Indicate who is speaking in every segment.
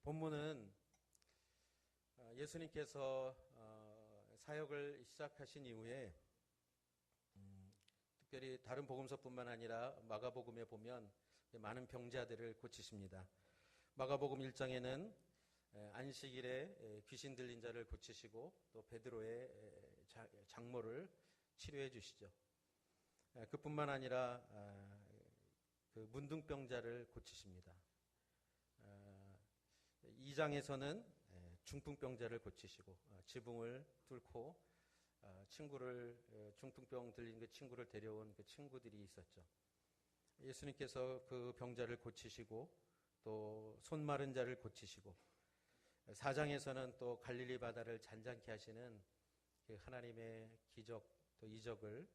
Speaker 1: 본문은 예수님께서 사역을 시작하신 이후에 특별히 다른 복음서뿐만 아니라 마가복음에 보면 많은 병자들을 고치십니다. 마가복음 1장에는 안식일에 귀신 들린 자를 고치시고 또 베드로의 장모를 치료해 주시죠. 그뿐만 아니라 그 문둥병자를 고치십니다. 2장에서는 중풍병자를 고치시고 지붕을 뚫고 중풍병 들린 그 친구를 데려온 그 친구들이 있었죠. 예수님께서 그 병자를 고치시고 또 손 마른 자를 고치시고 4장에서는 또 갈릴리 바다를 잔잔케 하시는 그 하나님의 기적 또 이적을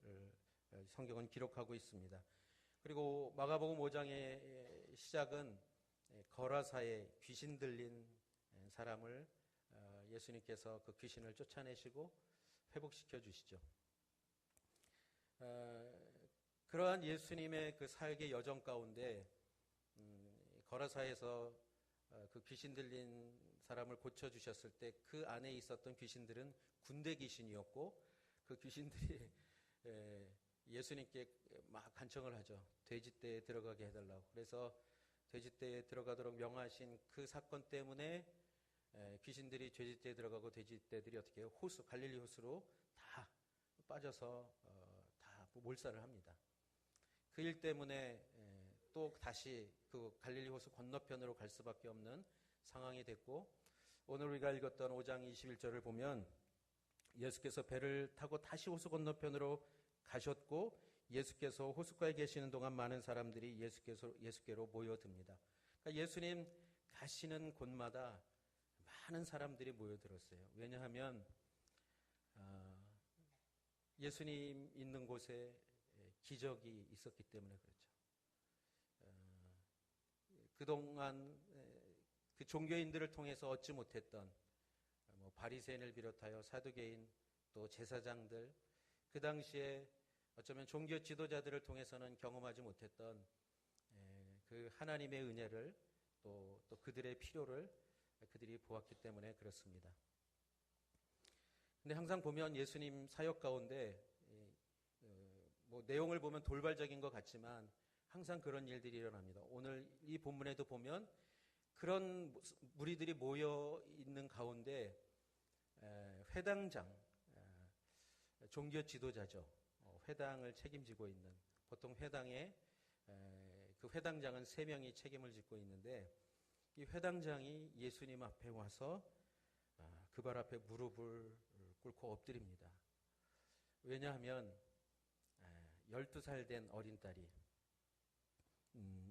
Speaker 1: 성경은 기록하고 있습니다. 그리고 마가복음 5장의 시작은 거라사에 귀신 들린 사람을 예수님께서 그 귀신을 쫓아내시고 회복시켜 주시죠. 그러한 예수님의 그 사역의 여정 가운데 거라사에서 그 귀신 들린 사람을 고쳐주셨을 때 그 안에 있었던 귀신들은 군대 귀신이었고 그 귀신들이 예수님께 막 간청을 하죠. 돼지떼에 들어가게 해달라고. 그래서 돼지떼에 들어가도록 명하신 그 사건 때문에 귀신들이 돼지떼에 들어가고 돼지떼들이 어떻게 해요? 갈릴리 호수로 다 빠져서 다 몰살을 합니다. 그 일 때문에 또 다시 그 갈릴리 호수 건너편으로 갈 수밖에 없는 상황이 됐고, 오늘 우리가 읽었던 5장 21절을 보면 예수께서 배를 타고 다시 호수 건너편으로 가셨고 예수께서 호숫가에 계시는 동안 많은 사람들이 예수께로 모여듭니다. 그러니까 예수님 가시는 곳마다 많은 사람들이 모여들었어요. 왜냐하면 예수님 있는 곳에 기적이 있었기 때문에 그렇죠. 그동안 그 종교인들을 통해서 얻지 못했던 바리새인을 비롯하여 사두개인 또 제사장들, 그 당시에 어쩌면 종교 지도자들을 통해서는 경험하지 못했던 그 하나님의 은혜를 또 그들의 필요를 그들이 보았기 때문에 그렇습니다. 근데 항상 보면 예수님 사역 가운데 내용을 보면 돌발적인 것 같지만 항상 그런 일들이 일어납니다. 오늘 이 본문에도 보면 그런 무리들이 모여 있는 가운데 회당장, 종교 지도자죠. 회당을 책임지고 있는, 보통 회당에 그 회당장은 3명이 책임을 짓고 있는데 이 회당장이 예수님 앞에 와서 그 발 앞에 무릎을 꿇고 엎드립니다. 왜냐하면 12살 된 어린 딸이,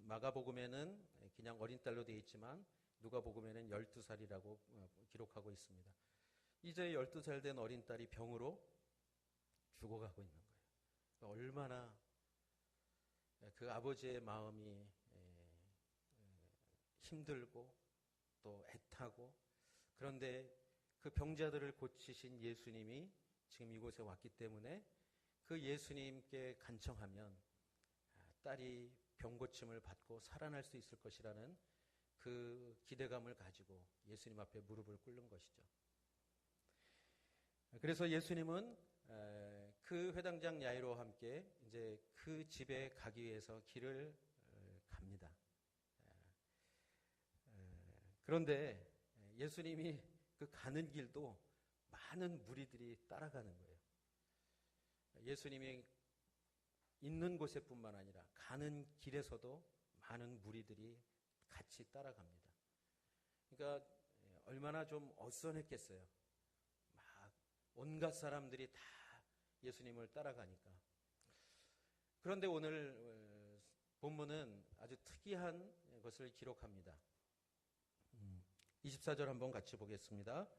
Speaker 1: 마가복음에는 그냥 어린 딸로 되어 있지만 누가복음에는 12살이라고 기록하고 있습니다. 이제 12살 된 어린 딸이 병으로 죽어가고 있는 거예요. 얼마나 그 아버지의 마음이 힘들고 또 애타고, 그런데 그 병자들을 고치신 예수님이 지금 이곳에 왔기 때문에 그 예수님께 간청하면 딸이 병고침을 받고 살아날 수 있을 것이라는 그 기대감을 가지고 예수님 앞에 무릎을 꿇는 것이죠. 그래서 예수님은 그 회당장 야이로와 함께 이제 그 집에 가기 위해서 길을 갑니다. 그런데 예수님이 그 가는 길도 많은 무리들이 따라가는 거예요. 예수님이 있는 곳에뿐만 아니라 가는 길에서도 많은 무리들이 같이 따라갑니다. 그러니까 얼마나 좀 어수선했겠어요. 막 온갖 사람들이 다 예수님을 따라가니까. 그런데 오늘 본문은 아주 특이한 것을 기록합니다. 24절 한번 같이 보겠습니다.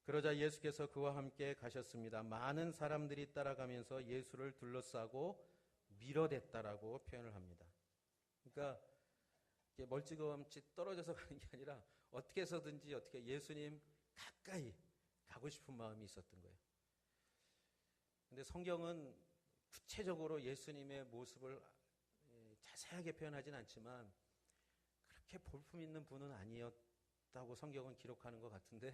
Speaker 1: 그러자 예수께서 그와 함께 가셨습니다. 많은 사람들이 따라가면서 예수를 둘러싸고 밀어댔다라고 표현을 합니다. 그러니까 이렇게 멀찌감치 떨어져서 가는 게 아니라 어떻게 해서든지 어떻게 예수님 가까이 가고 싶은 마음이 있었던 거예요. 근데 성경은 구체적으로 예수님의 모습을 자세하게 표현하진 않지만 그렇게 볼품 있는 분은 아니었던 갔다고 성경은 기록하는 것 같은데,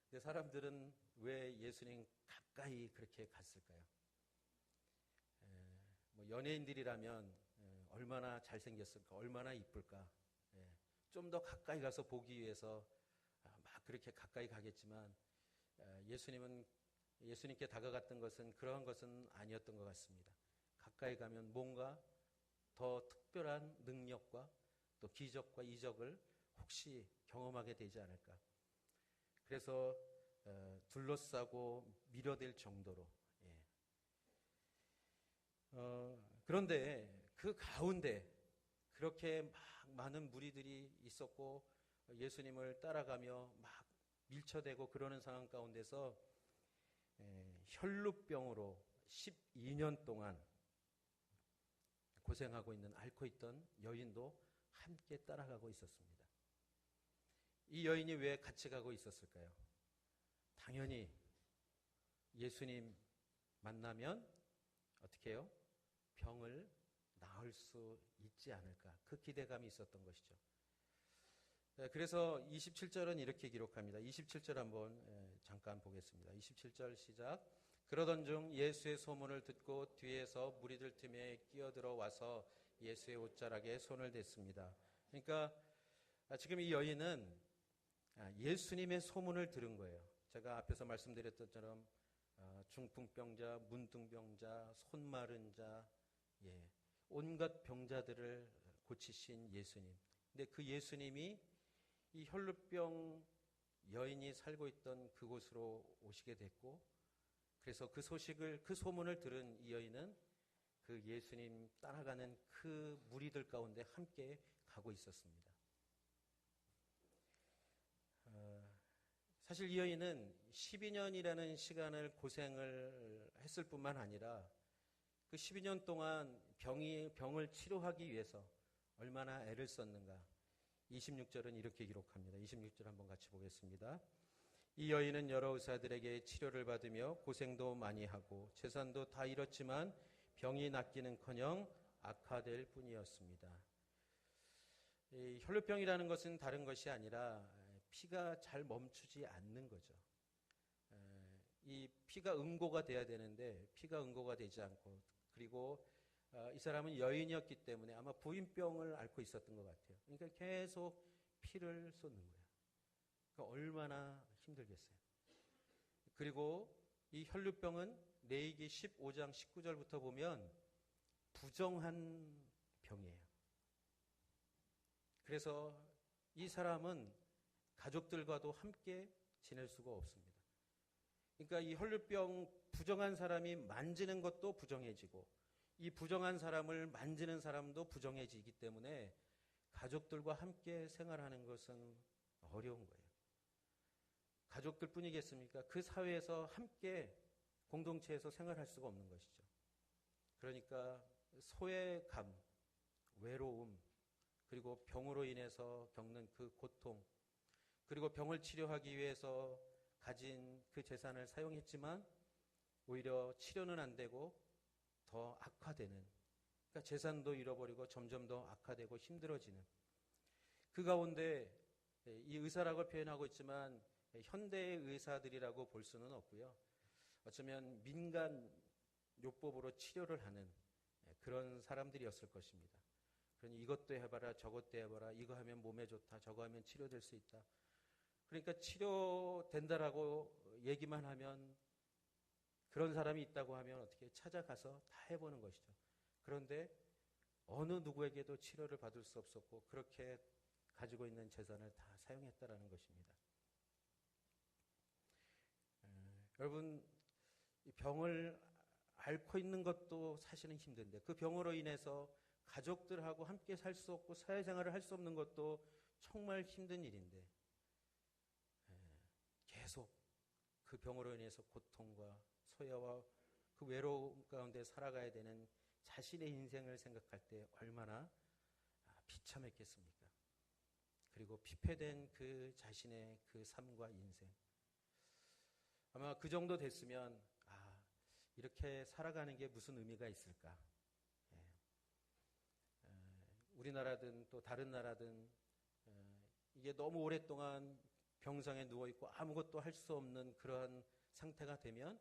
Speaker 1: 근데 사람들은 왜 예수님 가까이 그렇게 갔을까요? 뭐 연예인들이라면 얼마나 잘생겼을까, 얼마나 이쁠까. 좀 더 가까이 가서 보기 위해서 막 그렇게 가까이 가겠지만, 예수님께 다가갔던 것은 그러한 것은 아니었던 것 같습니다. 가까이 가면 뭔가 더 특별한 능력과 또 기적과 이적을 혹시 경험하게 되지 않을까. 그래서 둘러싸고 밀어댈 정도로. 그런데 그 가운데 그렇게 막 많은 무리들이 있었고 예수님을 따라가며 막 밀쳐대고 그러는 상황 가운데서 혈루병으로 12년 동안 고생하고 있는, 앓고 있던 여인도 함께 따라가고 있었습니다. 이 여인이 왜 같이 가고 있었을까요? 당연히 예수님 만나면 어떻게 해요? 병을 나을 수 있지 않을까. 그 기대감이 있었던 것이죠. 그래서 27절은 이렇게 기록합니다. 27절 한번 잠깐 보겠습니다. 27절 시작. 그러던 중 예수의 소문을 듣고 뒤에서 무리들 틈에 끼어들어 와서 예수의 옷자락에 손을 댔습니다. 그러니까 지금 이 여인은 예수님의 소문을 들은 거예요. 제가 앞에서 말씀드렸던 것처럼 중풍병자, 문둥병자, 손 마른 자, 온갖 병자들을 고치신 예수님. 근데 그 예수님이 이 혈루병 여인이 살고 있던 그곳으로 오시게 됐고, 그래서 그 소문을 들은 이 여인은 그 예수님 따라가는 그 무리들 가운데 함께 가고 있었습니다. 사실 이 여인은 12년이라는 시간을 고생을 했을 뿐만 아니라 그 12년 동안 병을 치료하기 위해서 얼마나 애를 썼는가. 26절은 이렇게 기록합니다. 26절 한번 같이 보겠습니다. 이 여인은 여러 의사들에게 치료를 받으며 고생도 많이 하고 재산도 다 잃었지만 병이 낫기는커녕 악화될 뿐이었습니다. 이 혈루병이라는 것은 다른 것이 아니라 피가 잘 멈추지 않는 거죠. 이 피가 응고가 돼야 되는데 피가 응고가 되지 않고, 그리고 이 사람은 여인이었기 때문에 아마 부인병을 앓고 있었던 것 같아요. 그러니까 계속 피를 쏟는 거예요. 그러니까 얼마나 힘들겠어요. 그리고 이 혈루병은 레위기 15장 19절부터 보면 부정한 병이에요. 그래서 이 사람은 가족들과도 함께 지낼 수가 없습니다. 그러니까 이 혈루병 부정한 사람이 만지는 것도 부정해지고 이 부정한 사람을 만지는 사람도 부정해지기 때문에 가족들과 함께 생활하는 것은 어려운 거예요. 가족들 뿐이겠습니까? 그 사회에서 함께 공동체에서 생활할 수가 없는 것이죠. 그러니까 소외감, 외로움, 그리고 병으로 인해서 겪는 그 고통, 그리고 병을 치료하기 위해서 가진 그 재산을 사용했지만 오히려 치료는 안 되고 더 악화되는, 그러니까 재산도 잃어버리고 점점 더 악화되고 힘들어지는 그 가운데 이 의사라고 표현하고 있지만 현대의 의사들이라고 볼 수는 없고요. 어쩌면 민간 요법으로 치료를 하는 그런 사람들이었을 것입니다. 그러니 이것도 해봐라, 저것도 해봐라, 이거 하면 몸에 좋다, 저거 하면 치료될 수 있다. 그러니까 치료된다라고 얘기만 하면, 그런 사람이 있다고 하면 어떻게 찾아가서 다 해보는 것이죠. 그런데 어느 누구에게도 치료를 받을 수 없었고 그렇게 가지고 있는 재산을 다 사용했다라는 것입니다. 여러분, 이 병을 앓고 있는 것도 사실은 힘든데 그 병으로 인해서 가족들하고 함께 살 수 없고 사회생활을 할 수 없는 것도 정말 힘든 일인데 계속 그 병으로 인해서 고통과 소외와 그 외로움 가운데 살아가야 되는 자신의 인생을 생각할 때 얼마나 비참했겠습니까? 그리고 피폐된 그 자신의 그 삶과 인생, 아마 그 정도 됐으면 이렇게 살아가는 게 무슨 의미가 있을까? 우리나라든 또 다른 나라든 이게 너무 오랫동안 병상에 누워있고 아무것도 할 수 없는 그러한 상태가 되면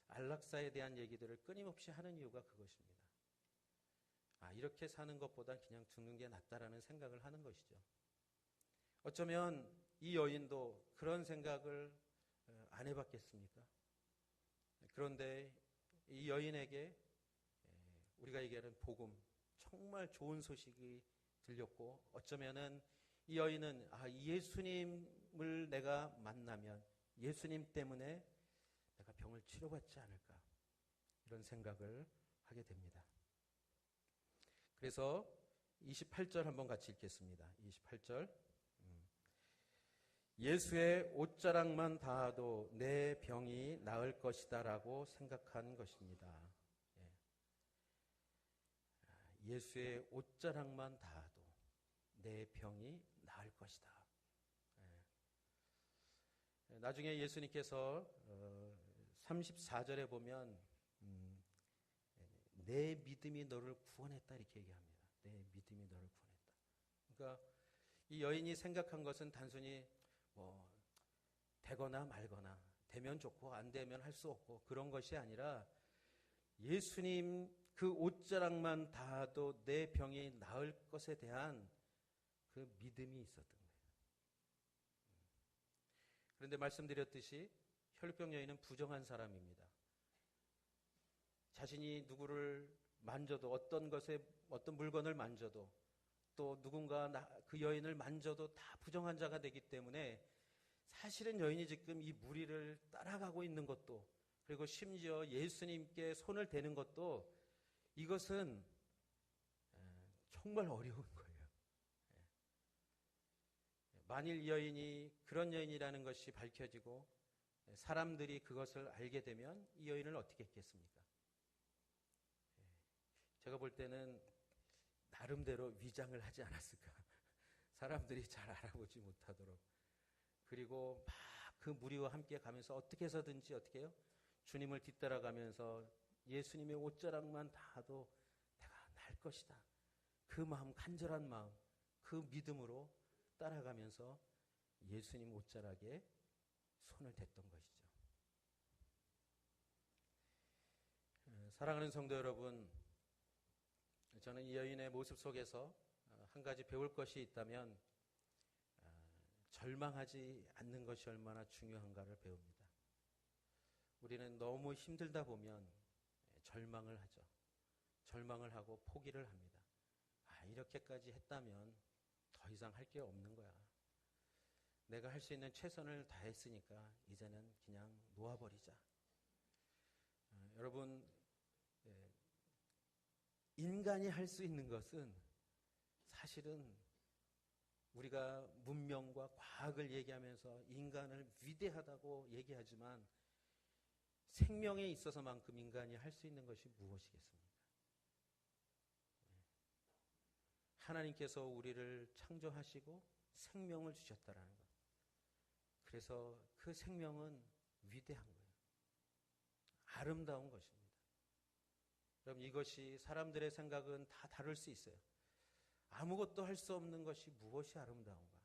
Speaker 1: 안락사에 대한 얘기들을 끊임없이 하는 이유가 그것입니다. 이렇게 사는 것보다 그냥 죽는 게 낫다라는 생각을 하는 것이죠. 어쩌면 이 여인도 그런 생각을 안 해봤겠습니까? 그런데 이 여인에게 우리가 얘기하는 복음, 정말 좋은 소식이 들렸고, 어쩌면은 이 여인은 예수님을 내가 만나면 예수님 때문에 내가 병을 치료받지 않을까, 이런 생각을 하게 됩니다. 그래서 28절 한번 같이 읽겠습니다. 28절. 예수의 옷자락만 닿아도 내 병이 나을 것이다 라고 생각한 것입니다. 예수의 옷자락만 닿아도 내 병이 나을 것이다. 나중에 예수님께서 34절에 보면 내 믿음이 너를 구원했다 이렇게 얘기합니다. 내 믿음이 너를 구원했다. 그러니까 이 여인이 생각한 것은 단순히 되거나 말거나, 되면 좋고 안 되면 할 수 없고 그런 것이 아니라 예수님 그 옷자락만 닿아도 내 병이 나을 것에 대한 그 믿음이 있었던 거예요. 그런데 말씀드렸듯이 혈루병 여인은 부정한 사람입니다. 자신이 누구를 만져도, 어떤 물건을 만져도, 또 누군가 그 여인을 만져도 다 부정한 자가 되기 때문에 사실은 여인이 지금 이 무리를 따라가고 있는 것도, 그리고 심지어 예수님께 손을 대는 것도, 이것은 정말 어려운 거예요. 만일 이 여인이 그런 여인이라는 것이 밝혀지고 사람들이 그것을 알게 되면 이 여인을 어떻게 했겠습니까? 제가 볼 때는 나름대로 위장을 하지 않았을까. 사람들이 잘 알아보지 못하도록. 그리고 막 그 무리와 함께 가면서 어떻게 해서든지 어떻게 해요? 주님을 뒤따라가면서 예수님의 옷자락만 닿아도 내가 날 것이다. 그 마음, 간절한 마음, 그 믿음으로 따라가면서 예수님 옷자락에 손을 댔던 것이죠. 사랑하는 성도 여러분, 저는 이 여인의 모습 속에서 한 가지 배울 것이 있다면 절망하지 않는 것이 얼마나 중요한가를 배웁니다. 우리는 너무 힘들다 보면 절망을 하죠. 절망을 하고 포기를 합니다. 이렇게까지 했다면 더 이상 할 게 없는 거야. 내가 할 수 있는 최선을 다했으니까 이제는 그냥 놓아버리자. 여러분, 인간이 할 수 있는 것은 사실은 우리가 문명과 과학을 얘기하면서 인간을 위대하다고 얘기하지만 생명에 있어서만큼 인간이 할 수 있는 것이 무엇이겠습니까? 하나님께서 우리를 창조하시고 생명을 주셨다라는 것. 그래서 그 생명은 위대한 거예요. 아름다운 것입니다. 그럼 이것이 사람들의 생각은 다 다를 수 있어요. 아무것도 할 수 없는 것이 무엇이 아름다운가?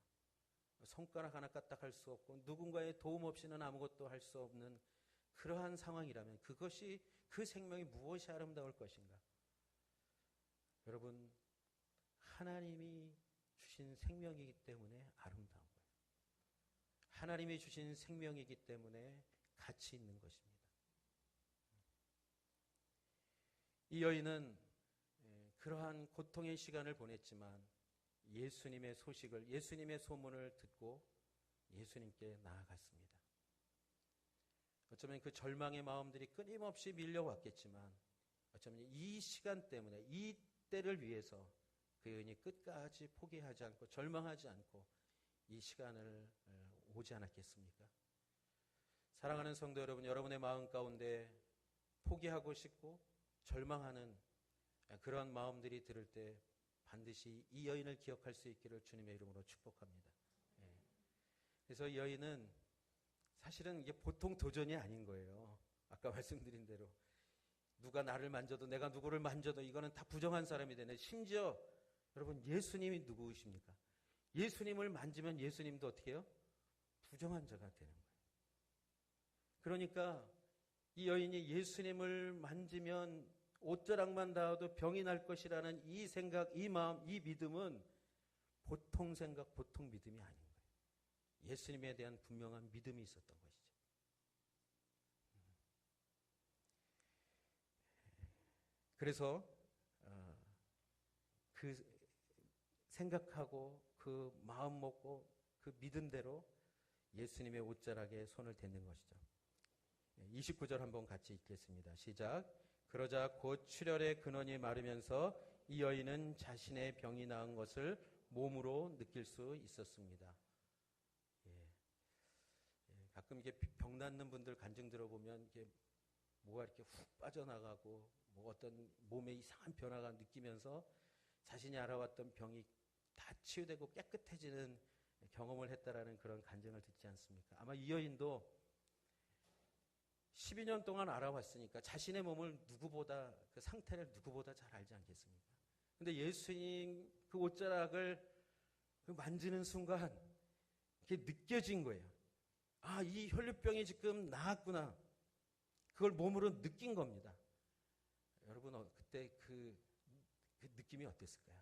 Speaker 1: 손가락 하나 까딱할 수 없고 누군가의 도움 없이는 아무것도 할 수 없는 그러한 상황이라면 그것이, 그 생명이 무엇이 아름다울 것인가? 여러분, 하나님이 주신 생명이기 때문에 아름다운 거예요. 하나님이 주신 생명이기 때문에 가치 있는 것입니다. 이 여인은 그러한 고통의 시간을 보냈지만 예수님의 소식을, 예수님의 소문을 듣고 예수님께 나아갔습니다. 어쩌면 그 절망의 마음들이 끊임없이 밀려왔겠지만 어쩌면 이 시간 때문에, 이 때를 위해서 그 여인이 끝까지 포기하지 않고 절망하지 않고 이 시간을 오지 않았겠습니까? 사랑하는 성도 여러분, 여러분의 마음 가운데 포기하고 싶고 절망하는 그런 마음들이 들을 때 반드시 이 여인을 기억할 수 있기를 주님의 이름으로 축복합니다. 그래서 이 여인은 사실은 이게 보통 도전이 아닌 거예요. 아까 말씀드린 대로 누가 나를 만져도, 내가 누구를 만져도 이거는 다 부정한 사람이 되네. 심지어 여러분, 예수님이 누구이십니까? 예수님을 만지면 예수님도 어떻게 해요? 부정한 자가 되는 거예요. 그러니까 이 여인이 예수님을 만지면 옷자락만 닿아도 병이 날 것이라는 이 생각, 이 마음, 이 믿음은 보통 생각, 보통 믿음이 아닌 거예요. 예수님에 대한 분명한 믿음이 있었던 것이죠. 그래서 그 생각하고 그 마음 먹고 그 믿음대로 예수님의 옷자락에 손을 댔는 것이죠. 29절 한번 같이 읽겠습니다. 시작. 그러자 곧 출혈의 근원이 마르면서 이 여인은 자신의 병이 나은 것을 몸으로 느낄 수 있었습니다. 가끔 이게 병 낫는 분들 간증 들어보면 이게 뭐가 이렇게 훅 빠져나가고 뭐 어떤 몸에 이상한 변화가 느끼면서 자신이 알아왔던 병이 다 치유되고 깨끗해지는 경험을 했다라는 그런 간증을 듣지 않습니까? 아마 이 여인도 12년 동안 알아왔으니까 자신의 몸을 누구보다 그 상태를 누구보다 잘 알지 않겠습니까? 근데 예수님 그 옷자락을 만지는 순간 그게 느껴진 거예요. 아, 이 혈류병이 지금 나았구나. 그걸 몸으로 느낀 겁니다. 여러분 그때 그 느낌이 어땠을까요?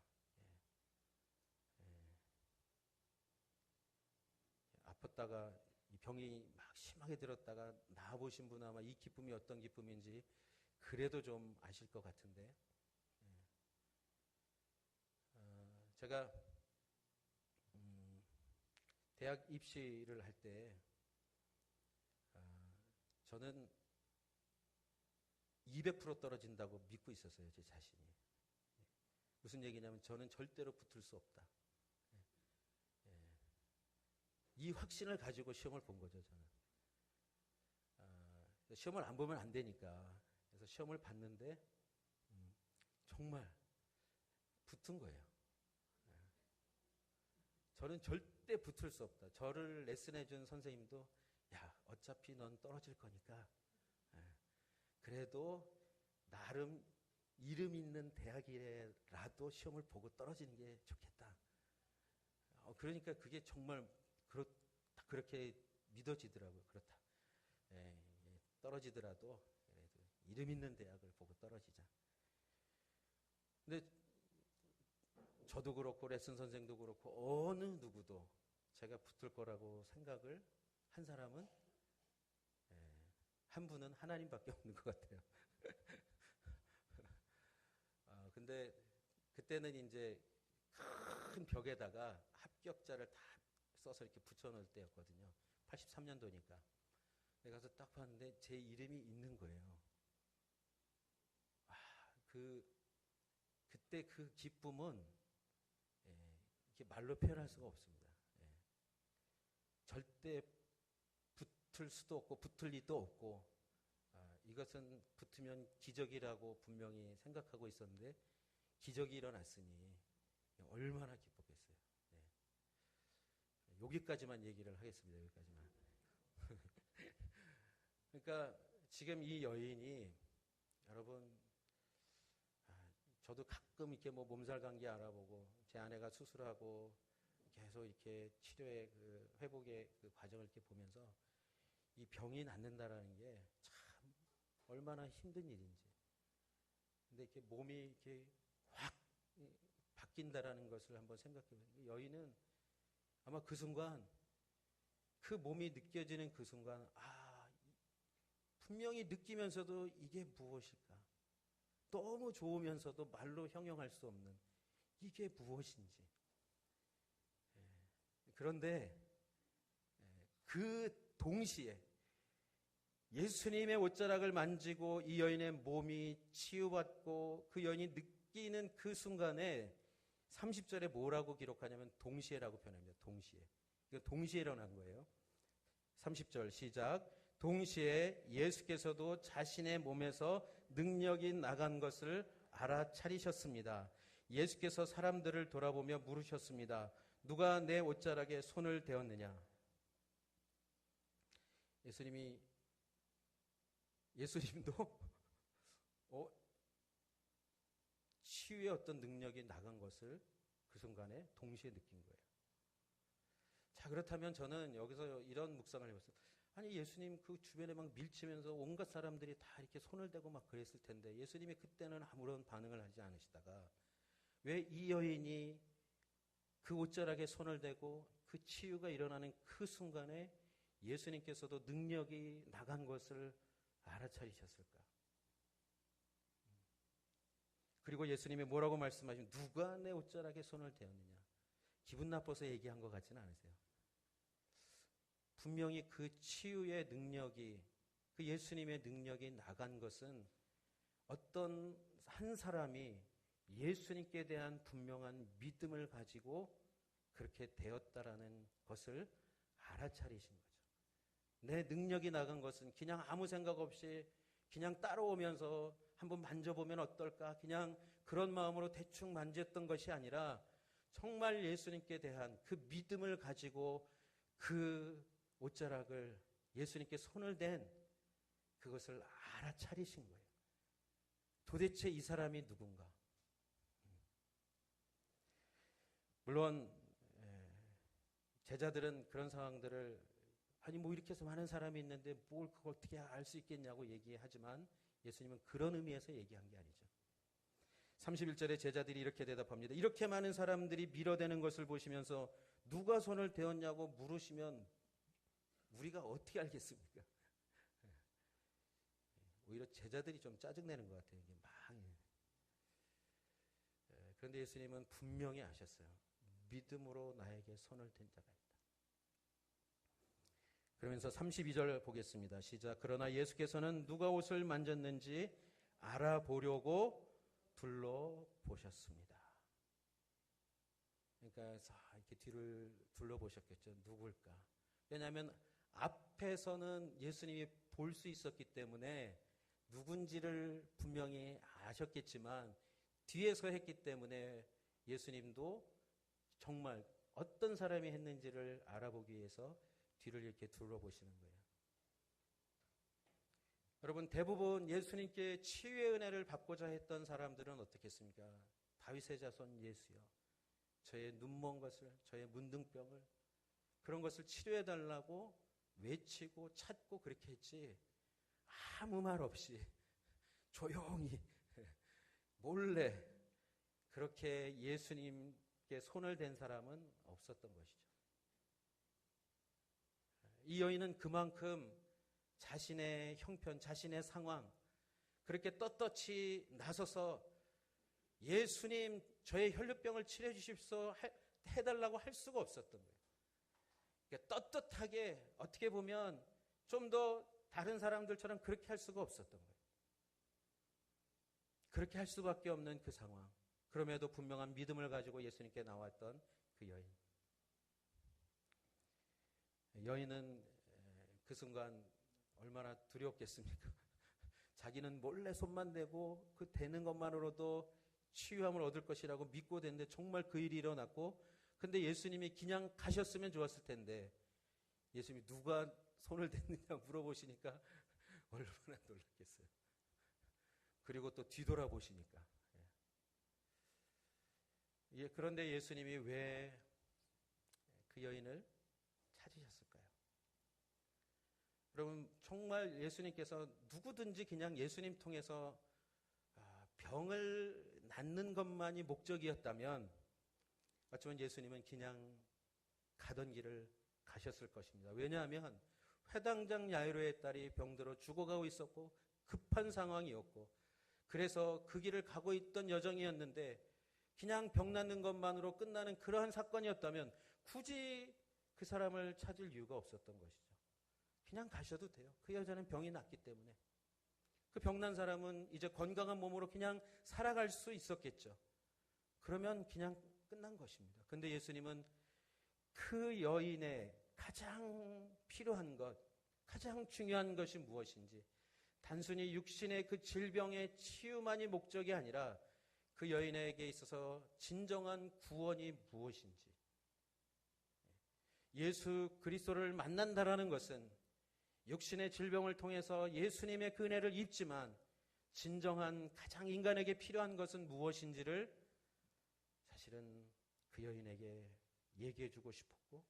Speaker 1: 아팠다가 이 병이 막 심하게 들었다가 나아보신 분은 아마 이 기쁨이 어떤 기쁨인지 그래도 좀 아실 것 같은데, 제가 대학 입시를 할 때 저는 200% 떨어진다고 믿고 있었어요, 제 자신이. 무슨 얘기냐면 저는 절대로 붙을 수 없다. 이 확신을 가지고 시험을 본 거죠, 저는. 시험을 안 보면 안 되니까. 그래서 시험을 봤는데 정말 붙은 거예요. 저는 절대 붙을 수 없다. 저를 레슨해 준 선생님도 야, 어차피 넌 떨어질 거니까 그래도 나름 이름 있는 대학이라도 시험을 보고 떨어지는 게 좋겠다. 그러니까 그게 정말 그렇게 믿어지더라고요. 그렇다. 떨어지더라도 그래도 이름 있는 대학을 보고 떨어지자. 근데 저도 그렇고 레슨 선생도 그렇고 어느 누구도 제가 붙을 거라고 생각을 한 사람은 한 분은 하나님밖에 없는 것 같아요. 근데 그때는 이제 큰 벽에다가 합격자를 다 써서 이렇게 붙여놓을 때였거든요. 83년도니까. 내가 가서 딱 봤는데 제 이름이 있는 거예요. 그때 그 기쁨은 이렇게 말로 표현할 수가 없습니다. 절대 붙을 수도 없고 붙을 리도 없고 이것은 붙으면 기적이라고 분명히 생각하고 있었는데 기적이 일어났으니 얼마나 기뻤겠어요. 여기까지만 얘기를 하겠습니다. 여기까지만. 그러니까 지금 이 여인이 여러분 저도 가끔 이렇게 뭐 몸살 감기 알아보고 제 아내가 수술하고 계속 이렇게 치료의 그 회복의 그 과정을 이렇게 보면서 이 병이 낫는다라는 게 참 얼마나 힘든 일인지. 근데 이렇게 몸이 이렇게 확 바뀐다라는 것을 한번 생각해 보세요. 여인은 아마 그 순간 그 몸이 느껴지는 그 순간 분명히 느끼면서도 이게 무엇일까? 너무 좋으면서도 말로 형용할 수 없는 이게 무엇인지. 그런데 그 동시에 예수님의 옷자락을 만지고 이 여인의 몸이 치유받고 그 여인이 느끼는 그 순간에 30절에 뭐라고 기록하냐면 동시에라고 표현합니다. 동시에. 이거 동시에 일어난 거예요. 30절 시작. 동시에 예수께서도 자신의 몸에서 능력이 나간 것을 알아차리셨습니다. 예수께서 사람들을 돌아보며 물으셨습니다. 누가 내 옷자락에 손을 대었느냐? 예수님도 치유의 어떤 능력이 나간 것을 그 순간에 동시에 느낀 거예요. 자, 그렇다면 저는 여기서 이런 묵상을 해봤어요. 아니, 예수님 그 주변에 막 밀치면서 온갖 사람들이 다 이렇게 손을 대고 막 그랬을 텐데 예수님이 그때는 아무런 반응을 하지 않으시다가 왜 이 여인이 그 옷자락에 손을 대고 그 치유가 일어나는 그 순간에 예수님께서도 능력이 나간 것을 알아차리셨을까? 그리고 예수님이 뭐라고 말씀하시면 누가 내 옷자락에 손을 대었느냐? 기분 나빠서 얘기한 것 같지는 않으세요? 분명히 그 치유의 능력이, 그 예수님의 능력이 나간 것은 어떤 한 사람이 예수님께 대한 분명한 믿음을 가지고 그렇게 되었다라는 것을 알아차리신 거죠. 내 능력이 나간 것은 그냥 아무 생각 없이 그냥 따라오면서 한번 만져보면 어떨까? 그냥 그런 마음으로 대충 만졌던 것이 아니라 정말 예수님께 대한 그 믿음을 가지고 그 옷자락을 예수님께 손을 댄 그것을 알아차리신 거예요. 도대체 이 사람이 누군가? 물론 제자들은 그런 상황들을 아니 뭐 이렇게 해서 많은 사람이 있는데 뭘 그걸 어떻게 알 수 있겠냐고 얘기하지만 예수님은 그런 의미에서 얘기한 게 아니죠. 31절에 제자들이 이렇게 대답합니다. 이렇게 많은 사람들이 밀어대는 것을 보시면서 누가 손을 대었냐고 물으시면 우리가 어떻게 알겠습니까? 오히려 제자들이 좀 짜증내는 것 같아요. 이게 막. 그런데 예수님은 분명히 아셨어요. 믿음으로 나에게 손을 댄 자가 있다. 그러면서 32절 보겠습니다. 시작. 그러나 예수께서는 누가 옷을 만졌는지 알아보려고 둘러보셨습니다. 그러니까 이렇게 뒤를 둘러보셨겠죠. 누굴까? 왜냐하면 앞에서는 예수님이 볼 수 있었기 때문에 누군지를 분명히 아셨겠지만 뒤에서 했기 때문에 예수님도 정말 어떤 사람이 했는지를 알아보기 위해서 뒤를 이렇게 둘러보시는 거예요. 여러분, 대부분 예수님께 치유의 은혜를 받고자 했던 사람들은 어떻겠습니까? 다윗의 자손 예수여, 저의 눈먼 것을, 저의 문둥병을, 그런 것을 치료해달라고 외치고 찾고 그렇게 했지, 아무 말 없이 조용히 몰래 그렇게 예수님께 손을 댄 사람은 없었던 것이죠. 이 여인은 그만큼 자신의 형편, 자신의 상황, 그렇게 떳떳이 나서서 예수님 저의 혈루병을 치료해 주십시오 해달라고 할 수가 없었던 거예요. 그러니까 떳떳하게 어떻게 보면 좀 더 다른 사람들처럼 그렇게 할 수가 없었던 거예요. 그렇게 할 수밖에 없는 그 상황. 그럼에도 분명한 믿음을 가지고 예수님께 나왔던 그 여인. 여인은 그 순간 얼마나 두려웠겠습니까? 자기는 몰래 손만 대고 그 대는 것만으로도 치유함을 얻을 것이라고 믿고 됐는데 정말 그 일이 일어났고, 근데 예수님이 그냥 가셨으면 좋았을 텐데 예수님이 누가 손을 댔느냐 물어보시니까 얼마나 놀랐겠어요. 그리고 또 뒤돌아보시니까. 예, 그런데 예수님이 왜 그 여인을 찾으셨을까요? 여러분, 정말 예수님께서 누구든지 그냥 예수님 통해서 병을 낫는 것만이 목적이었다면 어쩌면 예수님은 그냥 가던 길을 가셨을 것입니다. 왜냐하면 회당장 야이로의 딸이 병들어 죽어가고 있었고 급한 상황이었고, 그래서 그 길을 가고 있던 여정이었는데 그냥 병 낫는 것만으로 끝나는 그러한 사건이었다면 굳이 그 사람을 찾을 이유가 없었던 것이죠. 그냥 가셔도 돼요. 그 여자는 병이 낫기 때문에. 그 병난 사람은 이제 건강한 몸으로 그냥 살아갈 수 있었겠죠. 그러면 그냥 끝난 것입니다. 그런데 예수님은 그 여인의 가장 필요한 것, 가장 중요한 것이 무엇인지, 단순히 육신의 그 질병의 치유만이 목적이 아니라 그 여인에게 있어서 진정한 구원이 무엇인지, 예수 그리스도를 만난다라는 것은 육신의 질병을 통해서 예수님의 그 은혜를 입지만 진정한 가장 인간에게 필요한 것은 무엇인지를 사실은 그 여인에게 얘기해 주고 싶었고,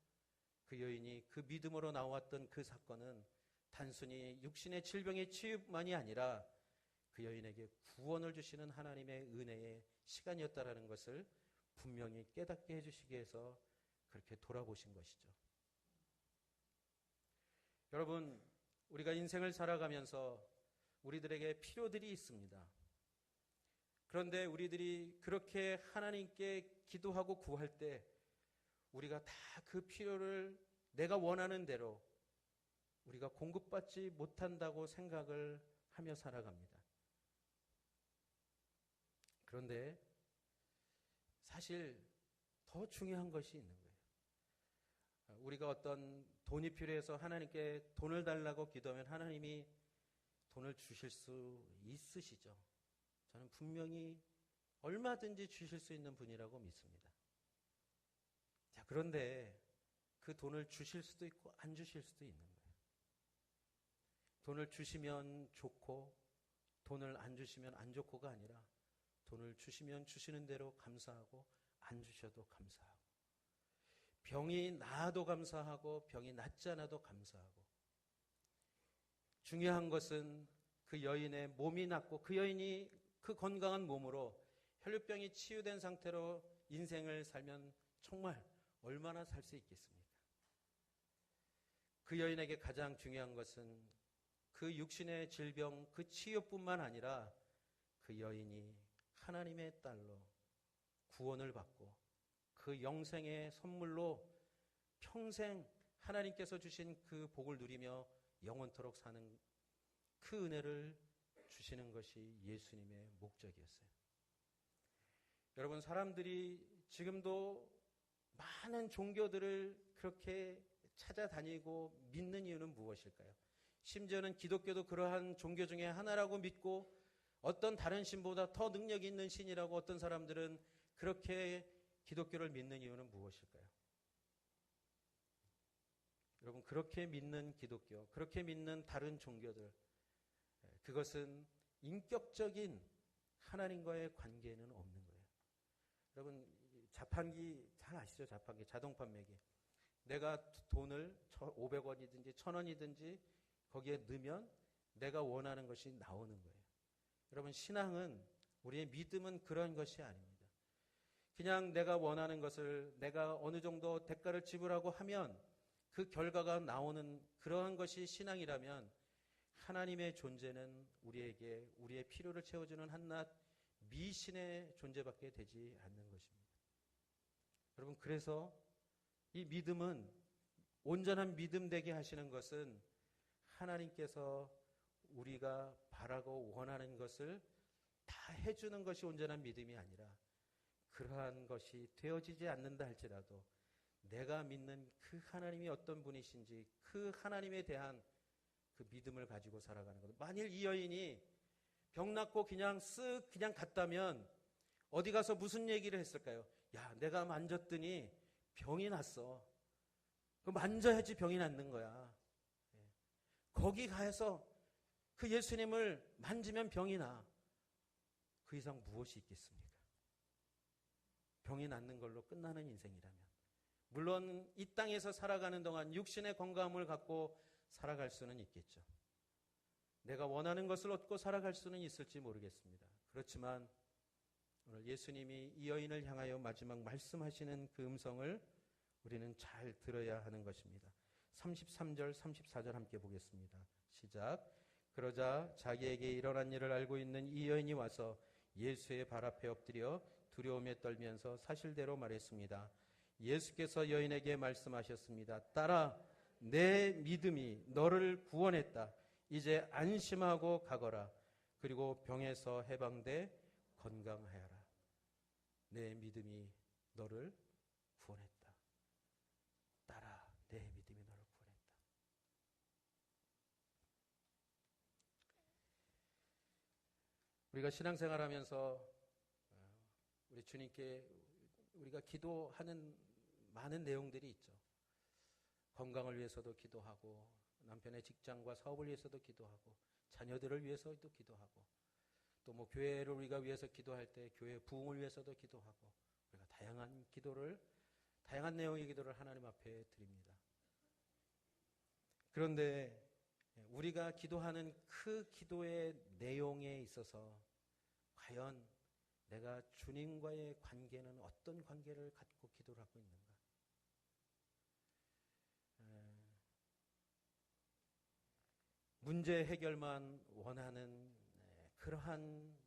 Speaker 1: 그 여인이 그 믿음으로 나왔던 그 사건은 단순히 육신의 질병의 치유만이 아니라 그 여인에게 구원을 주시는 하나님의 은혜의 시간이었다라는 것을 분명히 깨닫게 해주시기 위해서 그렇게 돌아보신 것이죠. 여러분, 우리가 인생을 살아가면서 우리들에게 필요들이 있습니다. 그런데 우리들이 그렇게 하나님께 기도하고 구할 때 우리가 다 그 필요를 내가 원하는 대로 우리가 공급받지 못한다고 생각을 하며 살아갑니다. 그런데 사실 더 중요한 것이 있는 거예요. 우리가 어떤 돈이 필요해서 하나님께 돈을 달라고 기도하면 하나님이 돈을 주실 수 있으시죠. 저는 분명히 얼마든지 주실 수 있는 분이라고 믿습니다. 자, 그런데 그 돈을 주실 수도 있고 안 주실 수도 있는 거예요. 돈을 주시면 좋고 돈을 안 주시면 안 좋고가 아니라 돈을 주시면 주시는 대로 감사하고 안 주셔도 감사하고 병이 나아도 감사하고 병이 낫지 않아도 감사하고 중요한 것은 그 여인의 몸이 낫고 그 여인이 그 건강한 몸으로 혈류병이 치유된 상태로 인생을 살면 정말 얼마나 살 수 있겠습니까? 그 여인에게 가장 중요한 것은 그 육신의 질병 그 치유뿐만 아니라 그 여인이 하나님의 딸로 구원을 받고 그 영생의 선물로 평생 하나님께서 주신 그 복을 누리며 영원토록 사는 그 은혜를 주시는 것이 예수님의 목적이었어요. 여러분, 사람들이 지금도 많은 종교들을 그렇게 찾아다니고 믿는 이유는 무엇일까요? 심지어는 기독교도 그러한 종교 중에 하나라고 믿고 어떤 다른 신보다 더 능력이 있는 신이라고 어떤 사람들은 그렇게 기독교를 믿는 이유는 무엇일까요? 여러분, 그렇게 믿는 기독교, 그렇게 믿는 다른 종교들, 그것은 인격적인 하나님과의 관계는 없는 거예요. 여러분, 자판기 잘 아시죠? 자판기, 자동 판매기. 내가 돈을 500원이든지 1000원이든지 거기에 넣으면 내가 원하는 것이 나오는 거예요. 여러분, 신앙은, 우리의 믿음은 그런 것이 아닙니다. 그냥 내가 원하는 것을 내가 어느 정도 대가를 지불하고 하면 그 결과가 나오는 그러한 것이 신앙이라면 하나님의 존재는 우리에게 우리의 필요를 채워주는 한낱 미신의 존재밖에 되지 않는 것입니다. 여러분, 그래서 이 믿음은, 온전한 믿음 되게 하시는 것은 하나님께서 우리가 바라고 원하는 것을 다 해주는 것이 온전한 믿음이 아니라 그러한 것이 되어지지 않는다 할지라도 내가 믿는 그 하나님이 어떤 분이신지 그 하나님에 대한 그 믿음을 가지고 살아가는 것. 만일 이 여인이 병 낫고 그냥 갔다면 어디 가서 무슨 얘기를 했을까요? 야, 내가 만졌더니 병이 났어. 그럼 만져야지 병이 낫는 거야. 거기 가서 그 예수님을 만지면 병이 나. 그 이상 무엇이 있겠습니까? 병이 낫는 걸로 끝나는 인생이라면. 물론 이 땅에서 살아가는 동안 육신의 건강함을 갖고 살아갈 수는 있겠죠. 내가 원하는 것을 얻고 살아갈 수는 있을지 모르겠습니다. 그렇지만 오늘 예수님이 이 여인을 향하여 마지막 말씀하시는 그 음성을 우리는 잘 들어야 하는 것입니다. 33절, 34절 함께 보겠습니다. 시작. 그러자 자기에게 일어난 일을 알고 있는 이 여인이 와서 예수의 발 앞에 엎드려 두려움에 떨면서 사실대로 말했습니다. 예수께서 여인에게 말씀하셨습니다. 딸아, 내 믿음이 너를 구원했다. 이제 안심하고 가거라. 그리고 병에서 해방돼 건강하여라. 내 믿음이 너를 구원했다. 딸아, 내 믿음이 너를 구원했다. 우리가 신앙생활하면서 우리 주님께 우리가 기도하는 많은 내용들이 있죠. 건강을 위해서도 기도하고, 남편의 직장과 사업을 위해서도 기도하고, 자녀들을 위해서도 기도하고, 또 뭐 교회를 우리가 위해서 기도할 때 교회 부흥을 위해서도 기도하고, 우리가 다양한 내용의 기도를 하나님 앞에 드립니다. 그런데 우리가 기도하는 그 기도의 내용에 있어서 과연 내가 주님과의 관계는 어떤 관계를 갖고 기도를 하고 있는가? 문제 해결만 원하는 그러한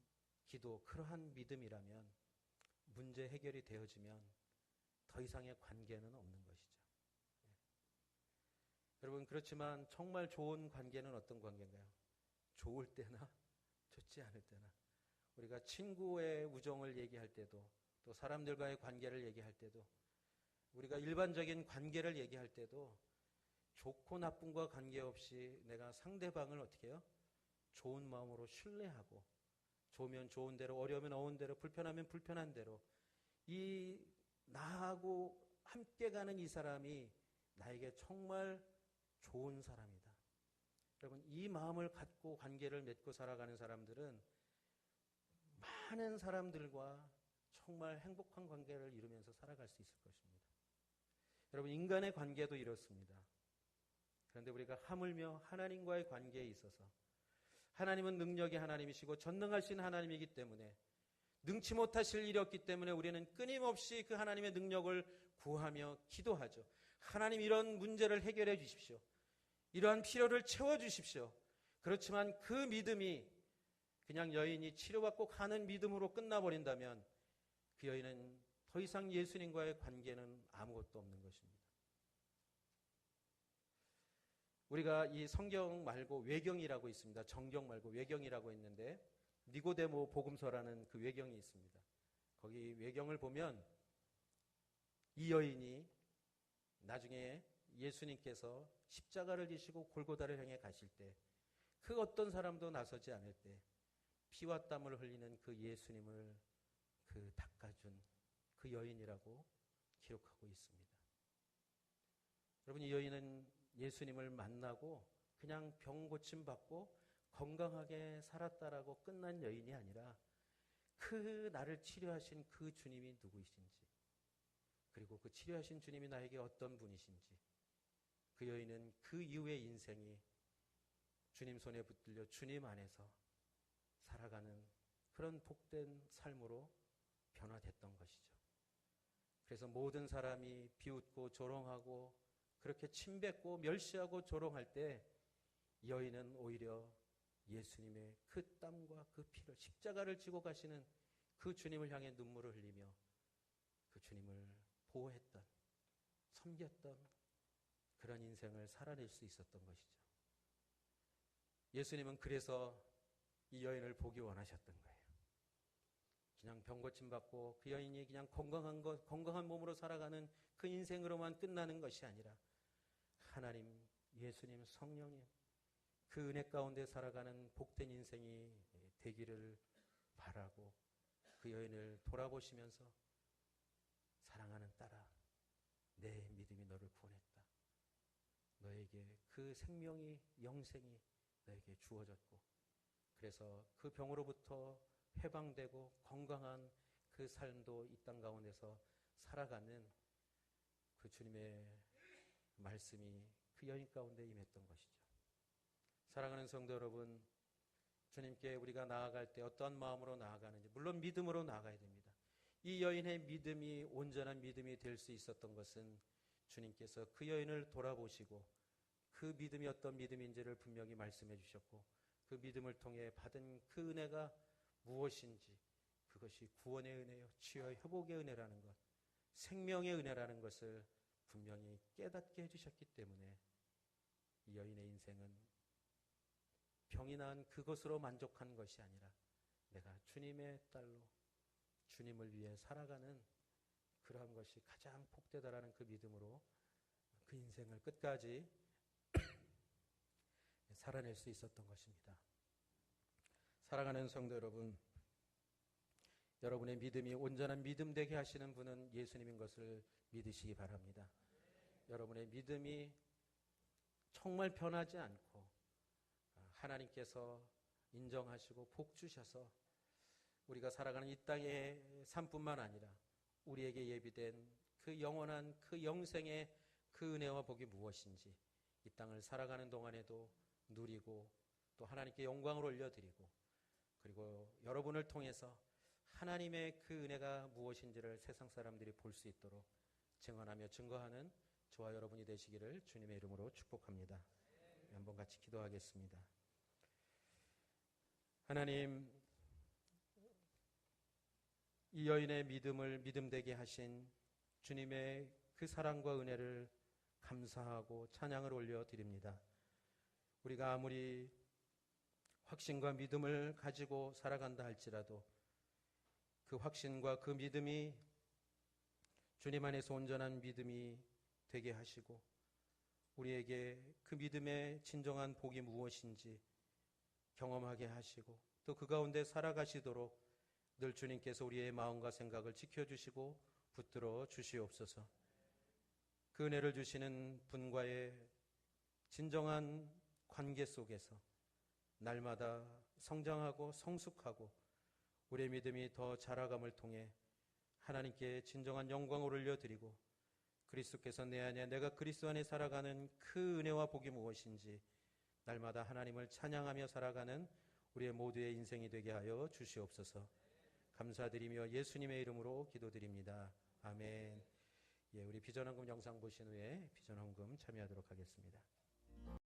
Speaker 1: 기도, 그러한 믿음이라면 문제 해결이 되어지면 더 이상의 관계는 없는 것이죠. 여러분, 그렇지만 정말 좋은 관계는 어떤 관계인가요? 좋을 때나 좋지 않을 때나. 우리가 친구의 우정을 얘기할 때도, 또 사람들과의 관계를 얘기할 때도, 우리가 일반적인 관계를 얘기할 때도 좋고 나쁜과 관계없이 내가 상대방을 어떻게 해요? 좋은 마음으로 신뢰하고, 좋으면 좋은 대로, 어려우면 어려운 대로, 불편하면 불편한 대로, 이 나하고 함께 가는 이 사람이 나에게 정말 좋은 사람이다. 여러분, 이 마음을 갖고 관계를 맺고 살아가는 사람들은 많은 사람들과 정말 행복한 관계를 이루면서 살아갈 수 있을 것입니다. 여러분, 인간의 관계도 이렇습니다. 그런데 우리가 하물며 하나님과의 관계에 있어서 하나님은 능력의 하나님이시고 전능하신 하나님이기 때문에 능치 못하실 일이 없기 때문에 우리는 끊임없이 그 하나님의 능력을 구하며 기도하죠. 하나님, 이런 문제를 해결해 주십시오. 이러한 필요를 채워주십시오. 그렇지만 그 믿음이 그냥 여인이 치료받고 가는 믿음으로 끝나버린다면 그 여인은 더 이상 예수님과의 관계는 아무것도 없는 것입니다. 우리가 이 성경 말고 외경이라고 있습니다. 정경 말고 외경이라고 있는데 니고데모 복음서라는 그 외경이 있습니다. 거기 외경을 보면 이 여인이 나중에 예수님께서 십자가를 지시고 골고다를 향해 가실 때 그 어떤 사람도 나서지 않을 때 피와 땀을 흘리는 그 예수님을 그 닦아준 그 여인이라고 기록하고 있습니다. 여러분, 이 여인은 예수님을 만나고 그냥 병 고침 받고 건강하게 살았다라고 끝난 여인이 아니라 그 나를 치료하신 그 주님이 누구이신지, 그리고 그 치료하신 주님이 나에게 어떤 분이신지, 그 여인은 그 이후의 인생이 주님 손에 붙들려 주님 안에서 살아가는 그런 복된 삶으로 변화됐던 것이죠. 그래서 모든 사람이 비웃고 조롱하고 그렇게 침뱉고 멸시하고 조롱할 때 이 여인은 오히려 예수님의 그 땀과 그 피를, 십자가를 지고 가시는 그 주님을 향해 눈물을 흘리며 그 주님을 보호했던, 섬겼던 그런 인생을 살아낼 수 있었던 것이죠. 예수님은 그래서 이 여인을 보기 원하셨던 거예요. 그냥 병 고침 받고 그 여인이 그냥 건강한 몸으로 살아가는 그 인생으로만 끝나는 것이 아니라 하나님, 예수님, 성령님, 그 은혜 가운데 살아가는 복된 인생이 되기를 바라고 그 여인을 돌아보시면서 사랑하는 딸아, 내 믿음이 너를 구원했다. 너에게 그 생명이, 영생이 너에게 주어졌고, 그래서 그 병으로부터 해방되고 건강한 그 삶도 이 땅 가운데서 살아가는 그 주님의 말씀이 그 여인 가운데 임했던 것이죠. 사랑하는 성도 여러분, 주님께 우리가 나아갈 때 어떠한 마음으로 나아가는지, 물론 믿음으로 나아가야 됩니다. 이 여인의 믿음이 온전한 믿음이 될 수 있었던 것은 주님께서 그 여인을 돌아보시고 그 믿음이 어떤 믿음인지를 분명히 말씀해 주셨고, 그 믿음을 통해 받은 그 은혜가 무엇인지, 그것이 구원의 은혜요, 치유와 회복의 은혜라는 것, 생명의 은혜라는 것을 분명히 깨닫게 해주셨기 때문에 이 여인의 인생은 병이 나은 그것으로 만족한 것이 아니라 내가 주님의 딸로 주님을 위해 살아가는 그러한 것이 가장 복되다라는 그 믿음으로 그 인생을 끝까지 살아낼 수 있었던 것입니다. 사랑하는 성도 여러분, 여러분의 믿음이 온전한 믿음 되게 하시는 분은 예수님인 것을 믿으시기 바랍니다. 여러분의 믿음이 정말 변하지 않고 하나님께서 인정하시고 복 주셔서 우리가 살아가는 이 땅의 삶뿐만 아니라 우리에게 예비된 그 영원한 그 영생의 그 은혜와 복이 무엇인지 이 땅을 살아가는 동안에도 누리고 또 하나님께 영광을 올려드리고 그리고 여러분을 통해서 하나님의 그 은혜가 무엇인지를 세상 사람들이 볼 수 있도록 증언하며 증거하는 저와 여러분이 되시기를 주님의 이름으로 축복합니다. 한번 같이 기도하겠습니다. 하나님, 이 여인의 믿음을 믿음되게 하신 주님의 그 사랑과 은혜를 감사하고 찬양을 올려드립니다. 우리가 아무리 확신과 믿음을 가지고 살아간다 할지라도 그 확신과 그 믿음이 주님 안에서 온전한 믿음이 되게 하시고 우리에게 그 믿음의 진정한 복이 무엇인지 경험하게 하시고 또 그 가운데 살아가시도록 늘 주님께서 우리의 마음과 생각을 지켜주시고 붙들어 주시옵소서. 그 은혜를 주시는 분과의 진정한 관계 속에서 날마다 성장하고 성숙하고 우리의 믿음이 더 자라감을 통해 하나님께 진정한 영광을 올려드리고 그리스도께서 내 안에 내가 그리스도 안에 살아가는 그 은혜와 복이 무엇인지 날마다 하나님을 찬양하며 살아가는 우리의 모두의 인생이 되게 하여 주시옵소서. 감사드리며 예수님의 이름으로 기도드립니다. 아멘. 우리 비전헌금 영상 보신 후에 비전헌금 참여하도록 하겠습니다.